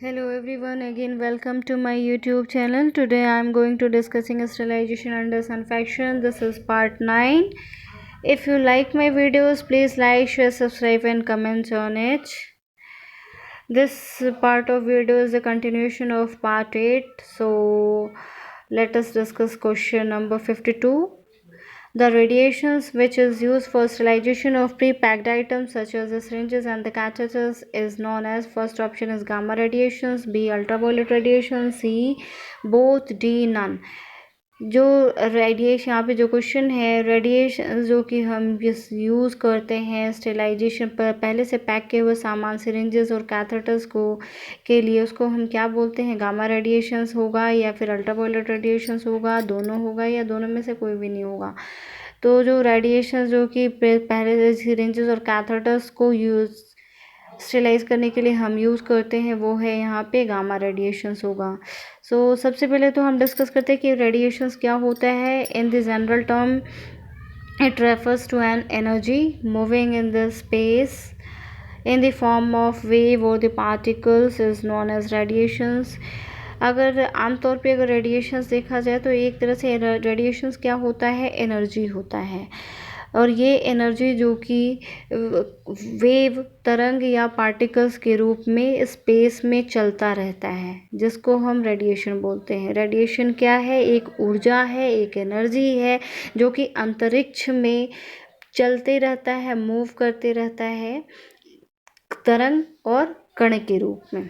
Hello everyone, again welcome to my YouTube channel. Today I am going to discussing sterilization under sunfaction. This is part 9. If you like my videos, please like, share, subscribe and comment on it. This part of video is a continuation of part 8. So let us discuss question number 52. The radiations which is used for sterilization of pre-packed items such as the syringes and the catheters is known as, first option is gamma radiations, B ultraviolet radiation, C both, D none. जो radiation यहाँ पे जो question है, radiation जो कि हम use करते हैं स्टेलाइजेशन पर पहले से पैक किए हुए सामान सिरिंजेस और कैथेटर्स को के लिए, उसको हम क्या बोलते हैं? गामा रेडिएशंस होगा या फिर अल्ट्रावायलेट रेडिएशंस होगा, दोनों होगा या दोनों में से कोई भी नहीं होगा। तो जो रेडिएशन जो कि पहले सिरिंजेस और कैथेटर्स को यूज़ स्टेलाइज करने के लिए हम यूज़ करते हैं वो है यहाँ पे गामा रेडिएशंस होगा। सो सबसे पहले तो हम डिस्कस करते हैं कि रेडिएशंस क्या होता है। In the general term it refers to an energy moving in the space in the form of wave or the particles is known as radiations। अगर आमतौर पे अगर रेडिएशंस देखा जाए तो एक तरह से रेडिएशंस क्या होता है? एनर्जी होता है। और ये एनर्जी जो कि वेव तरंग या पार्टिकल्स के रूप में स्पेस में चलता रहता है, जिसको हम रेडिएशन बोलते हैं। रेडिएशन क्या है? एक ऊर्जा है, एक एनर्जी है जो कि अंतरिक्ष में चलते रहता है, मूव करते रहता है तरंग और कण के रूप में।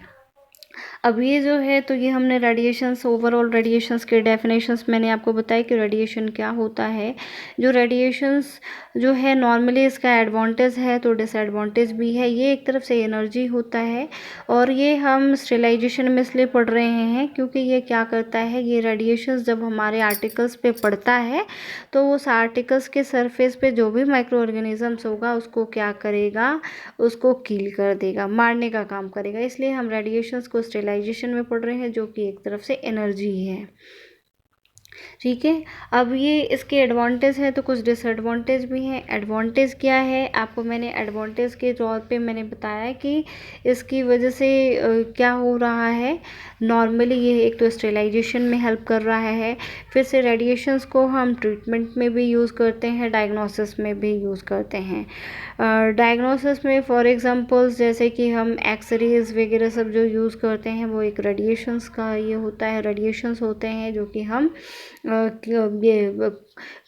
अब ये जो है तो ये हमने रेडिएशंस, ओवरऑल रेडिएशंस के डेफिनेशंस मैंने आपको बताया कि रेडिएशन क्या होता है। जो रेडिएशंस जो है नॉर्मली इसका एडवांटेज है तो डिसएडवांटेज भी है। ये एक तरफ से एनर्जी होता है और ये हम स्टेलाइजेशन में इसलिए पढ़ रहे हैं क्योंकि ये क्या करता है, ये रेडिएशंस जब हमारे आर्टिकल्स पे पड़ता है तो उस आर्टिकल्स के सरफेस पे जो भी माइक्रो ऑर्गेनिजम्स होगा उसको क्या करेगा, उसको किल कर देगा, मारने का काम करेगा। इसलिए हम रेडिएशंस को स्टेलाइजेशन में पढ़ रहे हैं जो कि एक तरफ से एनर्जी है। ठीक है, अब ये इसके एडवांटेज है तो कुछ डिसएडवांटेज भी हैं। एडवांटेज क्या है? आपको मैंने एडवांटेज के तौर पे मैंने बताया कि इसकी वजह से क्या हो रहा है। नॉर्मली ये एक तो स्टेलाइजेशन में हेल्प कर रहा है, फिर से रेडिएशंस को हम ट्रीटमेंट में भी यूज़ करते हैं, डायग्नोसिस में भी यूज़ करते हैं। डायग्नोसिस में फॉर एग्जांपल्स जैसे कि हम एक्सरेज वगैरह सब जो यूज़ करते हैं वो एक रेडिएशंस का ये होता है, रेडिएशंस होते हैं जो कि हम ये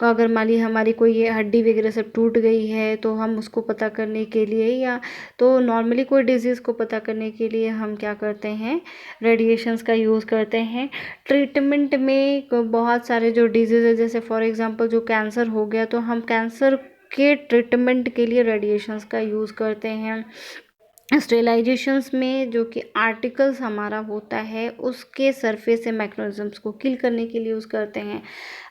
अगर मान ली हमारी कोई ये हड्डी वगैरह सब टूट गई है तो हम उसको पता करने के लिए, या तो नॉर्मली कोई डिजीज़ को पता करने के लिए हम क्या करते हैं, रेडिएशंस का यूज़ करते हैं। ट्रीटमेंट में बहुत सारे जो डिजीज़ है, जैसे फॉर एग्जांपल जो कैंसर हो गया तो हम कैंसर के ट्रीटमेंट के लिए रेडिएशंस का यूज़ करते हैं। स्टेलाइजेशंस में जो कि आर्टिकल्स हमारा होता है उसके सरफेस से मैकेनिज्म्स को किल करने के लिए यूज़ करते हैं।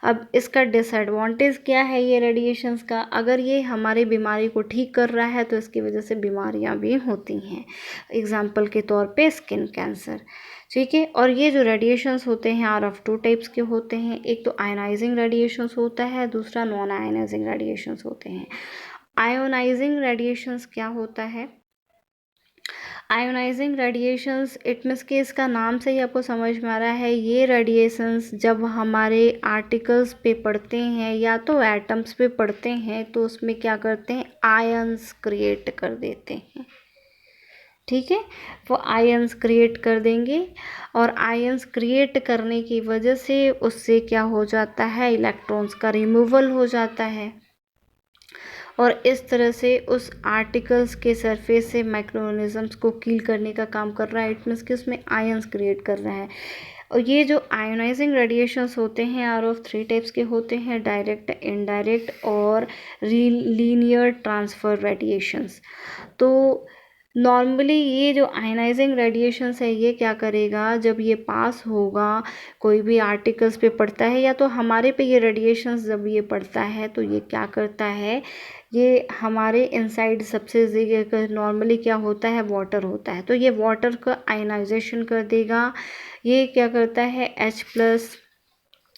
अब इसका डिसएडवांटेज क्या है ये रेडिएशंस का? अगर ये हमारी बीमारी को ठीक कर रहा है तो इसकी वजह से बीमारियां भी होती हैं, एग्जाम्पल के तौर पे स्किन कैंसर। ठीक है, और ये जो रेडिएशंस होते हैं आर ऑफ टू टाइप्स के होते हैं। एक तो आयोनाइजिंग रेडिएशंस होता है, दूसरा नॉन आयोनाइजिंग रेडिएशंस होते हैं। आयोनाइजिंग रेडिएशंस क्या होता है? आयोनाइजिंग रेडिएशंस इट मीन्स कि इसका नाम से ही आपको समझ में आ रहा है, ये रेडिएशंस जब हमारे आर्टिकल्स पे पड़ते हैं या तो एटम्स पे पड़ते हैं तो उसमें क्या करते हैं, आयंस क्रिएट कर देते हैं। ठीक है, वो आयंस क्रिएट कर देंगे और आयंस क्रिएट करने की वजह से उससे क्या हो जाता है, इलेक्ट्रॉन्स का रिमूवल हो जाता है और इस तरह से उस आर्टिकल्स के सरफेस से माइक्रोऑर्गेनिजम्स को किल करने का काम कर रहा है। इट मीन्स कि उसमें आयंस क्रिएट कर रहा है। और ये जो आयोनाइजिंग रेडिएशंस होते हैं आर ऑफ थ्री टाइप्स के होते हैं, डायरेक्ट, इनडायरेक्ट और लीनियर ट्रांसफ़र रेडिएशंस। तो नॉर्मली ये जो आयनाइजिंग रेडिएशंस है ये क्या करेगा, जब ये पास होगा कोई भी आर्टिकल्स पे पड़ता है या तो हमारे पे ये रेडिएशंस जब ये पड़ता है तो ये क्या करता है, ये हमारे इनसाइड सबसे जगह नॉर्मली क्या होता है, वाटर होता है, तो ये वाटर का आयनाइजेशन कर देगा। ये क्या करता है, H+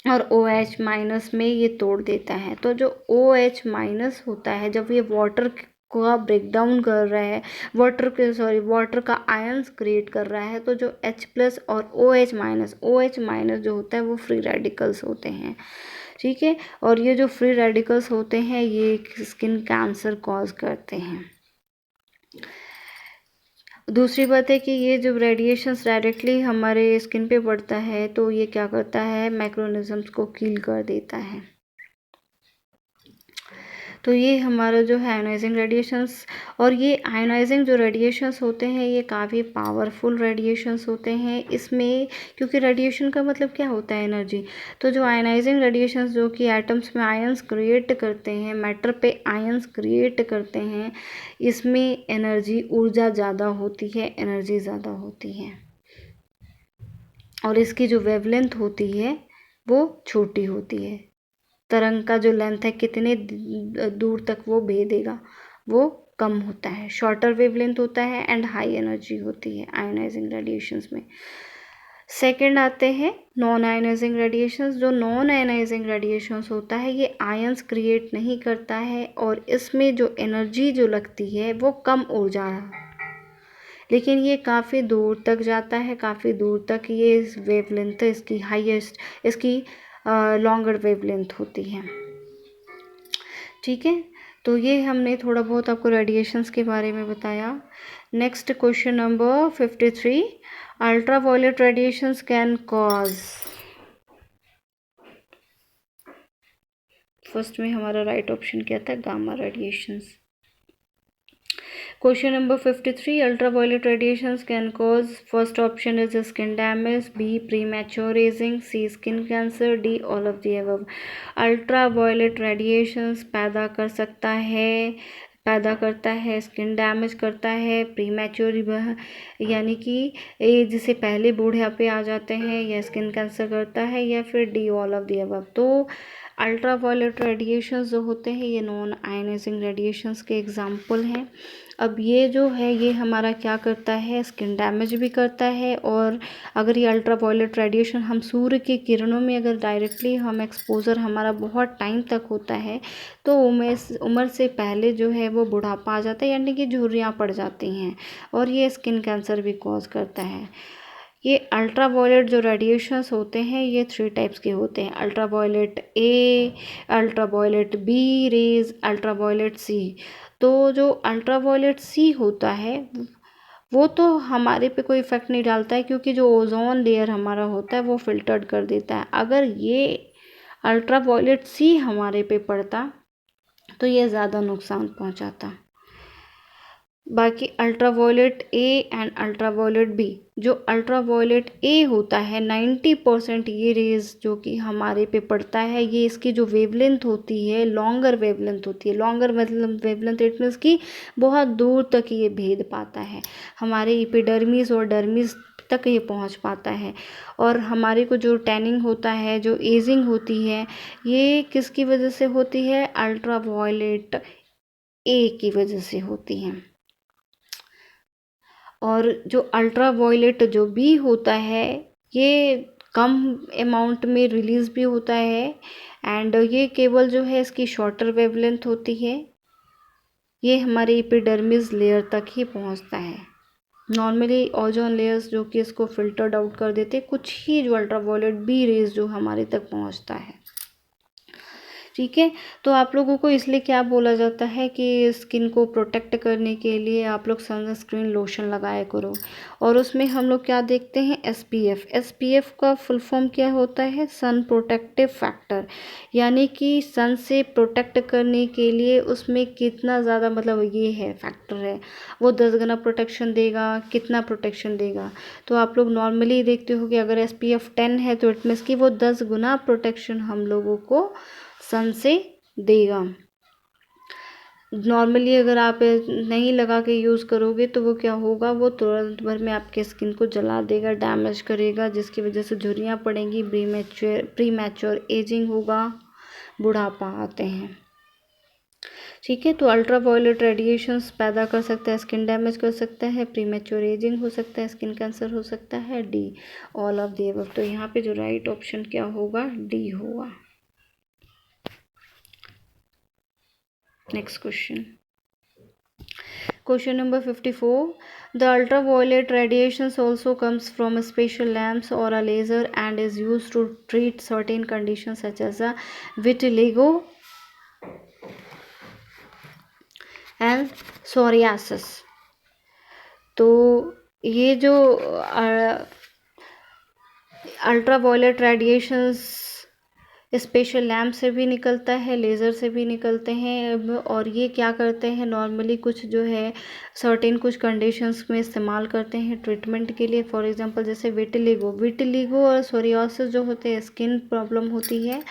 और OH- में ये तोड़ देता है। तो जो OH- होता है जब ये वाटर का ब्रेक डाउन कर रहा है, वाटर का आयंस क्रिएट कर रहा है, तो जो H+ और OH- जो होता है वो फ्री रेडिकल्स होते हैं। ठीक है, और ये जो फ्री रेडिकल्स होते हैं ये स्किन कैंसर कॉज करते हैं। दूसरी बात है कि ये जब रेडिएशंस डायरेक्टली हमारे स्किन पे पड़ता है तो ये क्या करता है, माइक्रोऑर्गेनिजम्स को किल कर देता है। तो ये हमारा जो है आयोनाइजिंग रेडिएशंस, और ये आयोनाइजिंग जो रेडिएशंस होते हैं ये काफ़ी पावरफुल रेडिएशंस होते हैं। इसमें क्योंकि रेडिएशन का मतलब क्या होता है, एनर्जी, तो जो आयोनाइजिंग रेडिएशंस जो कि एटम्स में आयंस क्रिएट करते हैं, मैटर पे आयंस क्रिएट करते हैं, इसमें एनर्जी, ऊर्जा ज़्यादा होती है, एनर्जी ज़्यादा होती है, और इसकी जो वेवलेंथ होती है वो छोटी होती है। तरंग का जो लेंथ है, कितने दूर तक वो भेदेगा, वो कम होता है, शॉर्टर वेवलेंथ होता है एंड हाई एनर्जी होती है आयोनाइजिंग रेडिएशंस में। सेकंड आते हैं नॉन आयोनाइजिंग रेडिएशंस। जो नॉन आयोनाइजिंग रेडिएशंस होता है ये आयंस क्रिएट नहीं करता है, और इसमें जो एनर्जी जो लगती है वो कम ऊर्जा, लेकिन ये काफ़ी दूर तक जाता है, काफ़ी दूर तक ये वेवलेंथ इसकी हाईएस्ट, इसकी लॉन्गर वेवलेंथ होती है। ठीक है, तो ये हमने थोड़ा बहुत आपको रेडिएशंस के बारे में बताया। Next question number 53, ultraviolet radiations can cause. First में हमारा राइट ऑप्शन क्या था, gamma radiations. Question number 53, ultraviolet radiations can cause, first option is skin damage, B premature aging, C skin cancer, D all of the above. Ultraviolet radiations पैदा करता है skin damage करता है, premature यानी कि as से पहले बूढ़ापे आ जाते हैं, या स्किन कैंसर करता है, या फिर D all of the above. तो अल्ट्रावायलेट रेडिएशंस जो होते हैं ये नॉन आयनाइजिंग रेडिएशंस के एग्जाम्पल हैं। अब ये जो है ये हमारा क्या करता है, स्किन डैमेज भी करता है, और अगर ये अल्ट्रावायलेट रेडिएशन हम सूर्य की किरणों में अगर डायरेक्टली हम एक्सपोजर हमारा बहुत टाइम तक होता है तो उम्र से पहले जो है वो बुढ़ापा आ जाता है, यानी कि झुर्रियाँ पड़ जाती हैं, और ये स्किन कैंसर भी कॉज करता है। ये अल्ट्रावायलेट जो रेडिएशंस होते हैं ये 3 टाइप्स के होते हैं, ultraviolet A, ultraviolet B rays, ultraviolet C. तो जो अल्ट्रावायलेट सी होता है वो तो हमारे पे कोई इफ़ेक्ट नहीं डालता है, क्योंकि जो ओजोन लेयर हमारा होता है वो फिल्टर्ड कर देता है। अगर ये अल्ट्रावायलेट सी हमारे पे पड़ता तो ये ज़्यादा नुकसान पहुंचाता। बाकी ultraviolet A and ultraviolet B, जो अल्ट्रावायलेट ए होता है 90% ये रेज जो कि हमारे पे पड़ता है, ये इसकी जो वेवलेंथ होती है लॉन्गर वेवलेंथ होती है। लॉन्गर मतलब वेवलेंथ इट मीन्स कि बहुत दूर तक ये भेद पाता है, हमारे एपिडर्मिस और डर्मिस तक ये पहुंच पाता है। और हमारे को जो टैनिंग होता है, जो एजिंग होती है, ये किसकी वजह से होती है, अल्ट्रावायलेट ए की वजह से होती है। और जो अल्ट्रावायलेट जो बी होता है ये कम अमाउंट में रिलीज़ भी होता है, एंड ये केवल जो है इसकी शॉर्टर वेवलेंथ होती है, ये हमारे एपिडर्मिस लेयर तक ही पहुंचता है। नॉर्मली ओजोन लेयर्स जो कि इसको फिल्टर्ड आउट कर देते, कुछ ही जो अल्ट्रावायलेट बी रेज जो हमारे तक पहुंचता है। ठीक है, तो आप लोगों को इसलिए क्या बोला जाता है कि स्किन को प्रोटेक्ट करने के लिए आप लोग सनस्क्रीन लोशन लगाया करो, और उसमें हम लोग क्या देखते हैं, SPF। SPF का फुल फॉर्म क्या होता है, सन प्रोटेक्टिव फैक्टर, यानी कि सन से प्रोटेक्ट करने के लिए उसमें कितना ज़्यादा मतलब ये है फैक्टर है, वो 10 गुना प्रोटेक्शन देगा, कितना प्रोटेक्शन देगा। तो आप लोग नॉर्मली देखते हो कि अगर SPF 10 है तो इट मीन्स कि वो 10 गुना प्रोटेक्शन हम लोगों को सन से देगा। नॉर्मली अगर आप नहीं लगा के यूज़ करोगे तो वो क्या होगा, वो तुरंत भर में आपके स्किन को जला देगा, डैमेज करेगा, जिसकी वजह से झुर्रियाँ पड़ेंगी, प्रीमैच्योर एजिंग होगा, बुढ़ापा आते हैं। ठीक है, तो अल्ट्रावायलेट रेडिएशंस पैदा कर सकता है, स्किन डैमेज कर सकता है, प्रीमैच्योर एजिंग हो सकता है, स्किन कैंसर हो सकता है, D all of the above. तो यहाँ पे जो राइट ऑप्शन क्या होगा, डी होगा। Next question, Question number 54. The ultraviolet radiations also comes from special lamps or a laser and is used to treat certain conditions such as a vitiligo and psoriasis. तो ये जो ultraviolet radiations special lamp से भी निकलता है, laser से भी निकलते हैं, और ये क्या करते हैं नॉर्मली कुछ जो है सर्टेन कुछ कंडीशंस में इस्तेमाल करते हैं ट्रीटमेंट के लिए. फॉर एग्जांपल जैसे विटिलिगो और सोरियासिस जो होते हैं स्किन प्रॉब्लम होती है.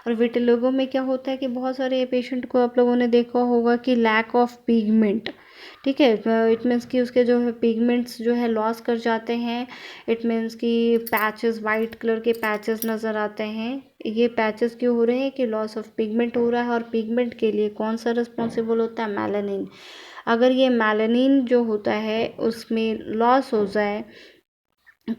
और विटिलिगो में क्या होता है कि बहुत सारे पेशेंट को आप लोगों ने देखा होगा कि लैक ऑफ पिगमेंट, ठीक है, इट मीन्स कि उसके जो है पिगमेंट्स जो है लॉस कर जाते हैं. इट मीन्स कि पैचेस, वाइट कलर के पैचेस नज़र आते हैं. ये पैचेस क्यों हो रहे हैं कि लॉस ऑफ पिगमेंट हो रहा है. और पिगमेंट के लिए कौन सा रिस्पॉन्सिबल होता है, मेलानिन. अगर ये मेलानिन जो होता है उसमें लॉस हो जाए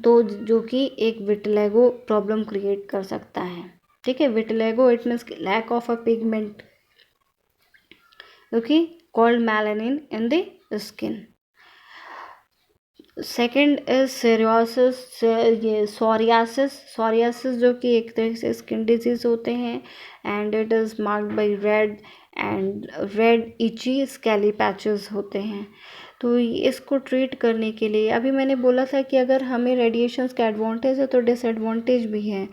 तो जो कि एक विटिलिगो प्रॉब्लम क्रिएट कर सकता है. ठीक है, vitiligo it means lack of a pigment, okay, called melanin in the skin. Second is psoriasis. ये सोरियासिस जो कि एक तरह से स्किन डिजीज़ होते हैं and it is marked by red itchy scaly patches होते हैं. तो इसको ट्रीट करने के लिए अभी मैंने बोला था कि अगर हमें रेडिएशंस का एडवांटेज है तो डिसएडवांटेज भी है.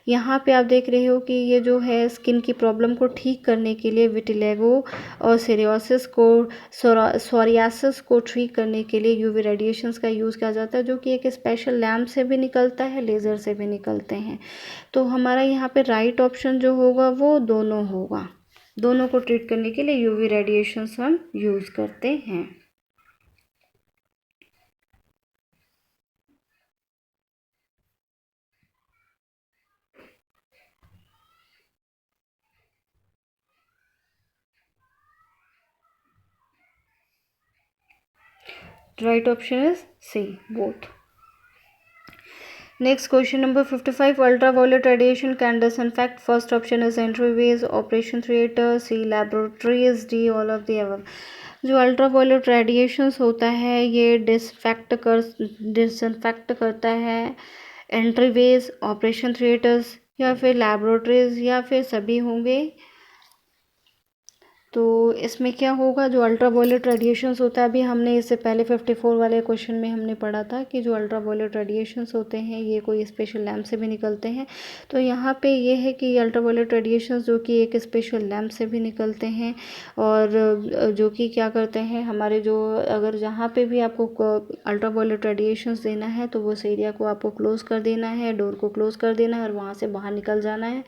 यहाँ पे आप देख रहे हो कि ये जो है स्किन की प्रॉब्लम को ठीक करने के लिए विटिलिगो और सोरियासिस को ठीक करने के लिए यूवी रेडिएशंस का यूज़ किया जाता है, जो कि एक स्पेशल लैम्प से भी निकलता है, लेज़र से भी निकलते हैं. तो हमारा यहाँ पे राइट ऑप्शन जो होगा वो दोनों होगा. दोनों को ट्रीट करने के लिए यूवी रेडिएशंस हम यूज़ करते हैं. Right option is C, both. Next question number 55. Ultraviolet radiation can disinfect. First option is entryways, operation theater, C laboratories, D all of the above. जो अल्ट्रावायलेट रेडिएशंस होता है ये डिसइंफेक्ट करता है एंट्रीवेज, operation theatres या फिर लैबोरेटरीज या फिर सभी होंगे. तो इसमें क्या होगा, जो अल्ट्रावायलेट रेडिएशंस होता है, अभी हमने इससे पहले 54 वाले क्वेश्चन में हमने पढ़ा था कि जो अल्ट्रावायलेट रेडिएशंस होते हैं ये कोई स्पेशल लैम्प से भी निकलते हैं. तो यहाँ पे ये है कि अल्ट्रावायलेट रेडिएशंस जो कि एक स्पेशल लैम्प से भी निकलते हैं और जो कि क्या करते हैं हमारे जो अगर जहाँ पे भी आपको अल्ट्रावायलेट रेडिएशंस देना है तो उस एरिया को आपको क्लोज़ कर देना है, डोर को क्लोज़ कर देना है और वहाँ से बाहर निकल जाना है.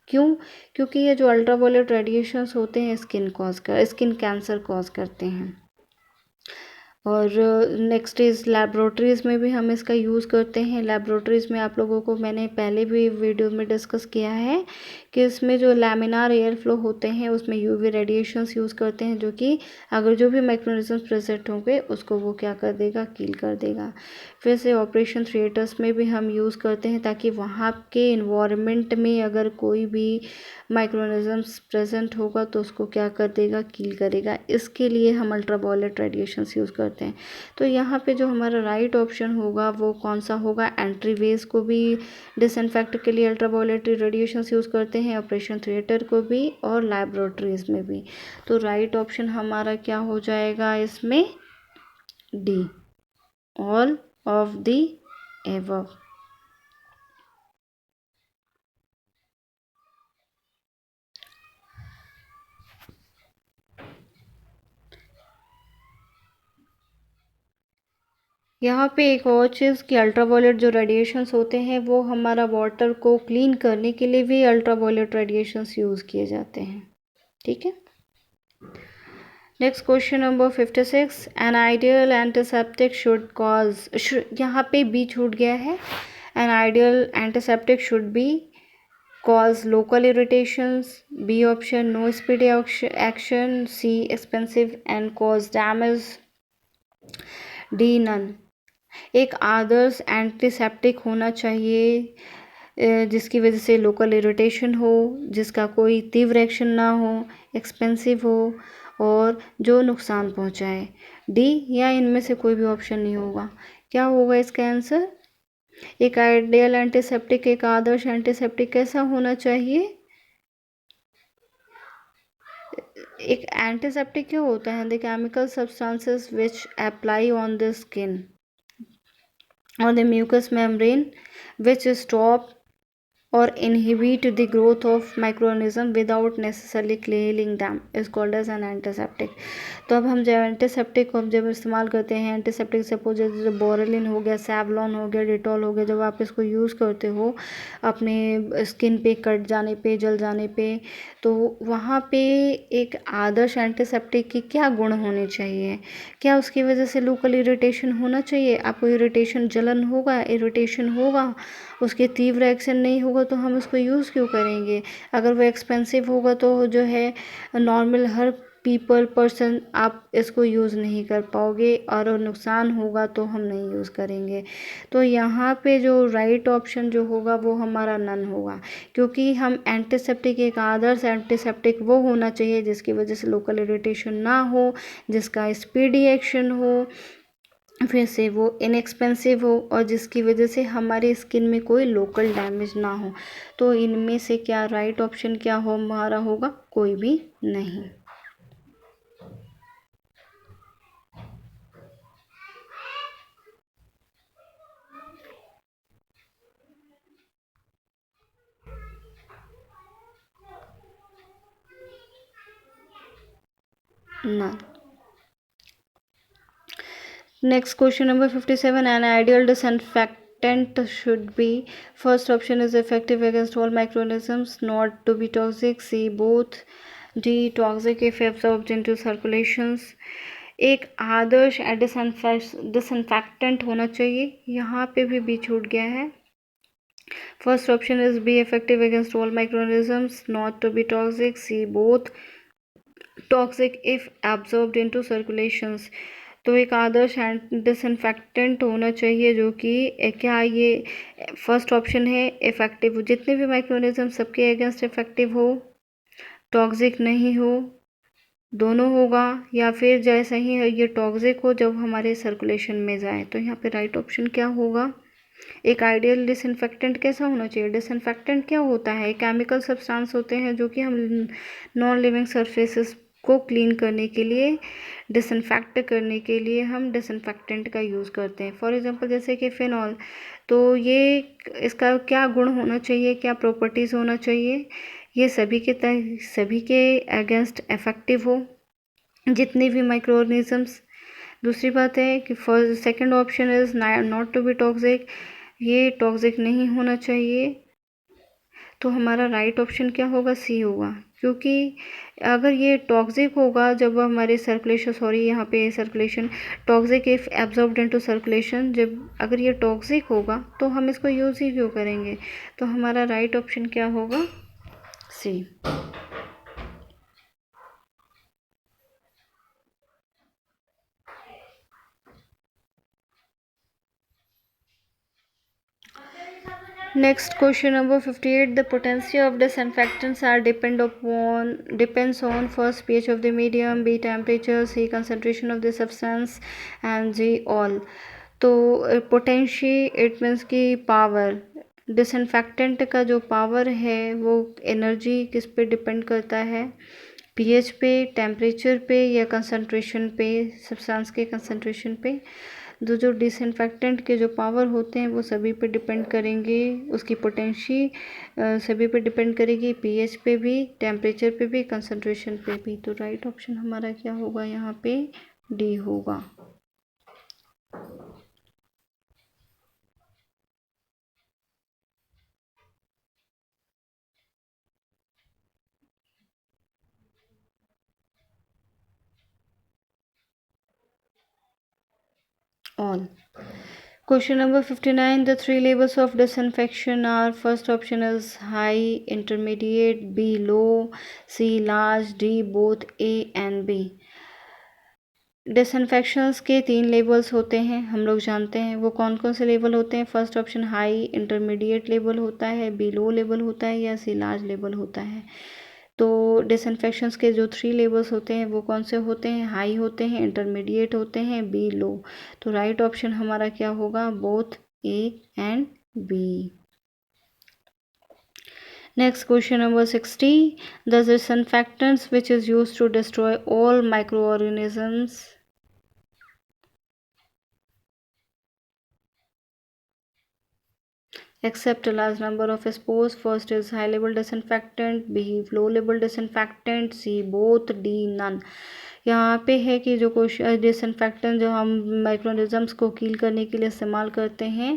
क्यों? क्योंकि ये जो अल्ट्रावायलेट रेडिएशंस होते हैं स्किन कैंसर कॉज करते हैं. और नेक्स्ट इज़ लैबोरेटरीज़ में भी हम इसका यूज़ करते हैं. लैबोरेटरीज़ में आप लोगों को मैंने पहले भी वीडियो में डिस्कस किया है कि इसमें जो लैमिनार एयर फ्लो होते हैं उसमें यूवी रेडिएशंस यूज़ करते हैं, जो कि अगर जो भी माइक्रोऑर्गेनिज्म्स प्रेजेंट होंगे उसको वो क्या कर देगा, किल कर देगा. फिर से ऑपरेशन थिएटर्स में भी हम यूज़ करते हैं ताकि वहाँ के इन्वायरमेंट में अगर कोई भी माइक्रोऑर्गेनिज्म्स प्रेजेंट होगा तो उसको क्या कर देगा, किल करेगा. इसके लिए हम अल्ट्रावायलेट रेडिएशंस यूज़ करते हैं. तो यहाँ पे जो हमारा राइट ऑप्शन होगा वो कौन सा होगा, एंट्रीवेज को भी डिसइंफेक्ट के लिए अल्ट्रावायलेट रेडिएशंस यूज़ करते हैं, ऑपरेशन थिएटर को भी और लैबोरेटरीज़ में भी. तो राइट ऑप्शन हमारा क्या हो जाएगा इसमें, D, all of the above. यहाँ पे एक और चीज़ कि अल्ट्रावायलेट जो रेडिएशंस होते हैं वो हमारा वाटर को क्लीन करने के लिए भी अल्ट्रावायलेट रेडिएशंस यूज़ किए जाते हैं. ठीक है. Next question number 56. An ideal antiseptic should cause, यहाँ पे बी छूट गया है. An ideal antiseptic should be cause local irritations, B option no speedy action, C expensive and cause damage, D none. एक आदर्श एंटीसेप्टिक होना चाहिए जिसकी वजह से लोकल इरिटेशन हो, जिसका कोई तीव्र एक्शन ना हो, एक्सपेंसिव हो और जो नुकसान पहुंचाए। डी या इनमें से कोई भी ऑप्शन नहीं होगा। क्या होगा इसका आंसर? एक आइडियल एंटीसेप्टिक, एक आदर्श एंटीसेप्टिक कैसा होना चाहिए? एक एंटीसेप्टिक क्या होता है? The chemical substances which apply on the skin or the mucous membrane which stop or inhibit the growth of microorganism without necessarily killing them is called as an antiseptic। तो अब हम जब एंटीसेप्टिक को जब इस्तेमाल करते हैं, एंटीसेप्टिक सपोज जैसे बोरेलिन हो गया, सैवलॉन हो गया, डिटॉल हो गया, जब आप इसको यूज़ करते हो अपने स्किन पे कट जाने पे, जल जाने पे, तो वहाँ पे एक आदर्श एंटीसेप्टिक की क्या गुण होने चाहिए? क्या उसकी वजह से लोकल इरिटेशन होना चाहिए? आपको इरिटेशन, जलन होगा, इरिटेशन होगा, उसके तीव्र एक्शन नहीं होगा तो हम उसको यूज़ क्यों करेंगे? अगर वो एक्सपेंसिव होगा तो जो है नॉर्मल हर पर्सन आप इसको यूज़ नहीं कर पाओगे, और नुकसान होगा तो हम नहीं यूज़ करेंगे। तो यहाँ पे जो राइट ऑप्शन जो होगा वो हमारा नन होगा, क्योंकि हम एंटीसेप्टिक, एक आदर्श एंटीसेप्टिक वो होना चाहिए जिसकी वजह से लोकल इरिटेशन ना हो, जिसका स्पीडी एक्शन हो, फिर से वो इनएक्सपेंसिव हो, और जिसकी वजह से हमारी स्किन में कोई लोकल डैमेज ना हो। तो इनमें से क्या राइट ऑप्शन क्या हो हमारा होगा? कोई भी नहीं। ना। Next question number 57. An ideal disinfectant should be, first option is effective against all microorganisms, not to be toxic, C both, D toxic if absorbed into circulations। एक आदर्श डिसइंफेक्टेंट होना चाहिए, यहाँ पे भी बी छूट गया है। First option is B effective against all microorganisms, not to be toxic, C both, toxic if absorbed into circulations. तो एक आदर्श डिसइंफेक्टेंट होना चाहिए जो कि क्या ये फर्स्ट ऑप्शन है इफेक्टिव, जितने भी माइक्रोऑर्गेनिज्म सबके अगेंस्ट इफेक्टिव हो, टॉक्सिक नहीं हो, दोनों होगा, या फिर जैसा ही है ये टॉक्सिक हो जब हमारे सर्कुलेशन में जाए। तो यहाँ पे राइट ऑप्शन क्या होगा? एक आइडियल डिसइंफेक्टेंट कैसा होना चाहिए? डिसइंफेक्टेंट क्या होता है? केमिकल सब्सटेंस होते हैं जो कि हम नॉन लिविंग सरफेसेस को क्लीन करने के लिए, डिसइंफेक्ट करने के लिए हम डिसइंफेक्टेंट का यूज़ करते हैं। फॉर एग्जांपल जैसे कि फिनॉल, तो ये इसका क्या गुण होना चाहिए, क्या प्रॉपर्टीज़ होना चाहिए? ये सभी के अगेंस्ट इफेक्टिव हो, जितने भी माइक्रो ऑर्गेनिजम्स। दूसरी बात है कि first second option is not to be toxic, ये टॉक्सिक नहीं होना चाहिए। तो हमारा राइट ऑप्शन क्या होगा? सी होगा, क्योंकि अगर ये टॉक्सिक होगा जब हमारे सर्कुलेशन, सॉरी यहाँ पे circulation, toxic if absorbed into circulation, जब अगर ये टॉक्सिक होगा तो हम इसको यूज़ ही क्यों करेंगे? तो हमारा राइट ऑप्शन क्या होगा? सी। Next question number 58. The potency of disinfectants are depends on first pH of the medium, B temperature, C concentration of the substance, and G all। तो पोटेंशी इट मीन्स की पावर, डिसइंफेक्टेंट का जो power है वो energy किस पे depend करता है? पीएच पे, टेम्परेचर पे, या कंसंट्रेशन पे, सब्सटेंस के कंसंट्रेशन पे। जो डिसइंफेक्टेंट के जो पावर होते हैं वो सभी पे डिपेंड करेंगे, उसकी पोटेंशी सभी पे डिपेंड करेगी, पीएच पे भी, टेम्परेचर पे भी, कंसंट्रेशन पे भी। तो राइट ऑप्शन हमारा क्या होगा यहाँ पे? डी होगा। All। Question number 59. The three levels of disinfection are, first option is high, intermediate, B low, C large, D both A and B। डिसइंफेक्शंस के 3 लेवल्स होते हैं, हम लोग जानते हैं वो कौन कौन से लेवल होते हैं। First option high intermediate level होता है, बी लो लेवल होता है, या सी लार्ज लेवल होता है। तो डिसइंफेक्शंस के जो 3 लेवल्स होते हैं वो कौन से होते हैं? हाई होते हैं, इंटरमीडिएट होते हैं, बी लो। तो राइट ऑप्शन हमारा क्या होगा? Both A and B. Next question number 60. The disinfectants which is used to destroy all microorganisms except a large number of spores. First is high level disinfectant, B low level disinfectant, C both, D none. यहाँ पे है कि जो question disinfectant जो हम microorganisms को किल करने के लिए इस्तेमाल करते हैं,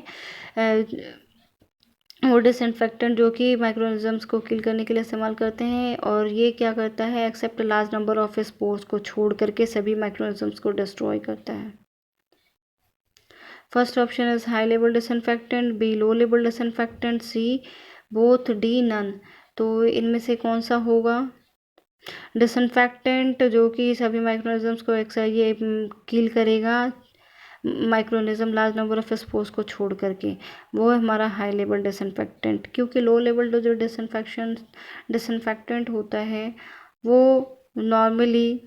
वो डिसइंफेक्टेंट जो कि माइक्रोऑर्गेनिजम्स को किल करने के लिए इस्तेमाल करते हैं, और ये क्या करता है? Except large number of spores को छोड़ करके सभी माइक्रोऑर्गेनिजम्स को डिस्ट्रॉय करता है। First option is high level disinfectant, B low level disinfectant, C both, D none. तो इनमें से कौन सा होगा? डिसइंफेक्टेंट जो कि सभी माइक्रोऑर्गेनिजम्स को ये किल करेगा माइक्रोनिज्म लार्ज नंबर ऑफ स्पोर्स को छोड़ करके, वो है हमारा हाई लेवल डिसइंफेक्टेंट। क्योंकि लो लेवल जो डिसइंफेक्टेंट होता है वो नॉर्मली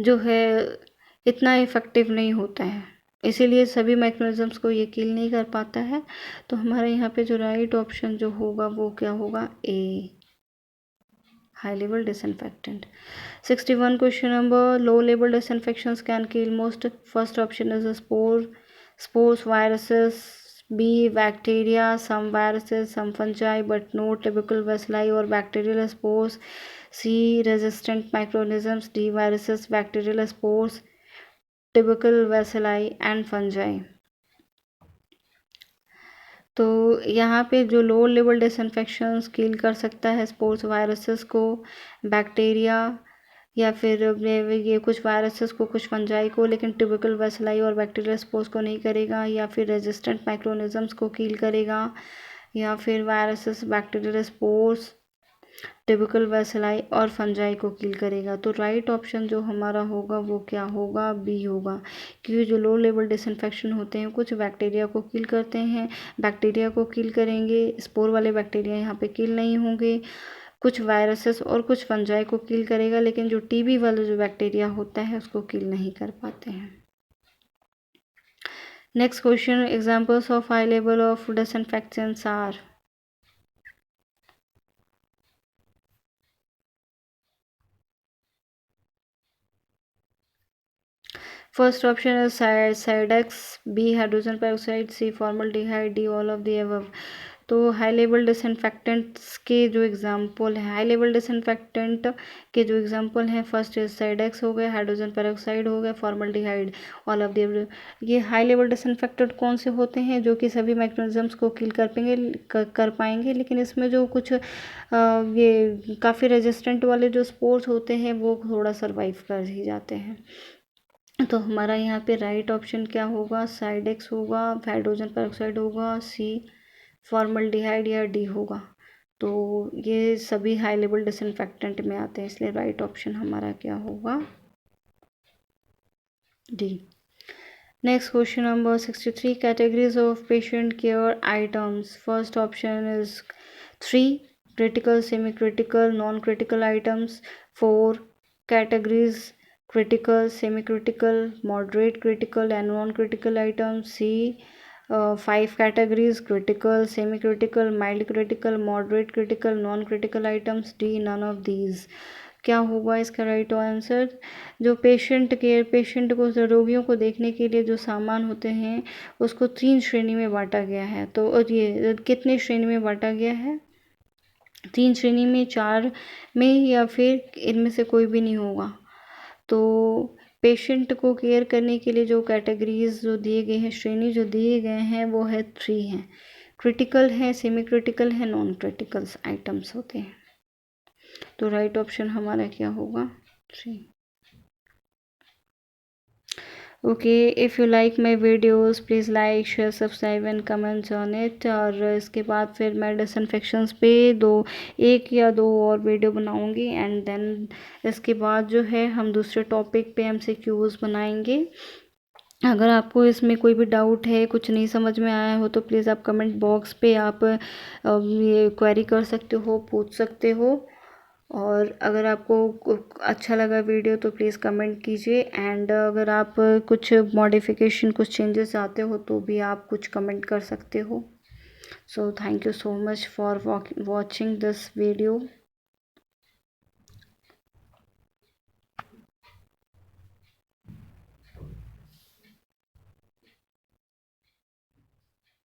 जो है इतना इफ़ेक्टिव नहीं होता है, इसीलिए सभी मैकेनिज़म्स को ये किल नहीं कर पाता है। तो हमारे यहाँ पे जो राइट ऑप्शन जो होगा वो क्या होगा? A, high level disinfectant. 61 question number, low level disinfections can kill most. First option is spores, viruses, B bacteria, some viruses, some fungi, but no typical bacilli or bacterial spores, C resistant microorganisms, D viruses, bacterial spores, typical bacilli and fungi। तो यहाँ पे जो लो level डिसइंफेक्शंस किल कर सकता है spores viruses को, bacteria या फिर ये कुछ वायरसेस को, कुछ फंजाई को, लेकिन टिपिकल वैसिलाई और बैक्टीरियल स्पोर्स को नहीं करेगा, या फिर रेजिस्टेंट माइक्रोनिज़म्स को किल करेगा, या फिर वायरसेस, बैक्टीरियल स्पोर्स, टिपिकल वैसिलाई और फंजाई को किल करेगा। तो राइट ऑप्शन जो हमारा होगा वो क्या होगा? बी होगा। क्योंकि जो लो लेवल डिसइंफेक्शन होते हैं कुछ बैक्टीरिया को किल करते हैं, बैक्टीरिया को किल करेंगे, स्पोर वाले बैक्टीरिया यहाँ पे किल नहीं होंगे, कुछ वायरसेस और कुछ फंजाई को किल करेगा, लेकिन जो टीबी वाला जो बैक्टीरिया होता है उसको किल नहीं कर पाते हैं। Next question, examples of high level of disinfectants are. First option is Sidex, B hydrogen peroxide, C formaldehyde, D all of the above। तो हाई लेवल डिसइंफेक्टेंट्स के जो एग्जांपल है, हाई लेवल डिसइंफेक्टेंट के जो एग्जांपल हैं, first is साइडेक्स हो गए, hydrogen peroxide हो गए, फॉर्मल्डिहाइड, ऑल ऑफ द। ये हाई लेवल डिसइंफेक्टेंट कौन से होते हैं? जो कि सभी माइक्रोनिज़म्स को किल कर पाएंगे, लेकिन इसमें जो कुछ ये काफ़ी रेजिस्टेंट वाले जो स्पोर्स होते हैं वो थोड़ा सर्वाइव कर ही जाते हैं। तो हमारा यहाँ पे राइट ऑप्शन क्या होगा? साइडेक्स होगा, हाइड्रोजन पेरोक्साइड होगा, सी फॉर्मल्डिहाइड, या डी होगा। तो ये सभी हाई लेवल डिसइंफेक्टेंट में आते हैं, इसलिए राइट ऑप्शन हमारा क्या होगा? D. Next question number 63, categories of patient care items. First option is 3 critical, semi critical, non critical items, 4 categories critical, semi critical, moderate critical and non critical items, C 5 categories critical, semi critical, mild critical, moderate critical, non critical items, D none of these। क्या होगा इसका right answer? जो patient को, रोगियों को देखने के लिए जो सामान होते हैं उसको 3 श्रेणी में बांटा गया है। तो ये कितने श्रेणी में बांटा गया है? 3 श्रेणी में, 4 में, या फिर इनमें से कोई भी नहीं होगा। तो पेशेंट को केयर करने के लिए जो कैटेगरीज जो दिए गए हैं, श्रेणी जो दिए गए हैं वो है 3 हैं। क्रिटिकल है, सेमी क्रिटिकल है, नॉन क्रिटिकल्स आइटम्स होते हैं। तो राइट ऑप्शन हमारा क्या होगा? 3। Okay, if you like my videos please like, share, subscribe and comments on it. और इसके बाद फिर मैं डिसइंफेक्शंस पे 1 या 2 और वीडियो बनाऊंगी, एंड देन इसके बाद जो है हम दूसरे टॉपिक पे MCQs बनाएंगे। अगर आपको इसमें कोई भी डाउट है, कुछ नहीं समझ में आया हो, तो प्लीज़ आप कमेंट बॉक्स पे आप ये क्वेरी कर सकते हो, पूछ सकते हो। और अगर आपको अच्छा लगा वीडियो तो प्लीज़ कमेंट कीजिए। एंड अगर आप कुछ मॉडिफिकेशन, कुछ चेंजेस चाहते हो तो भी आप कुछ कमेंट कर सकते हो। So thank you so much for watching this video.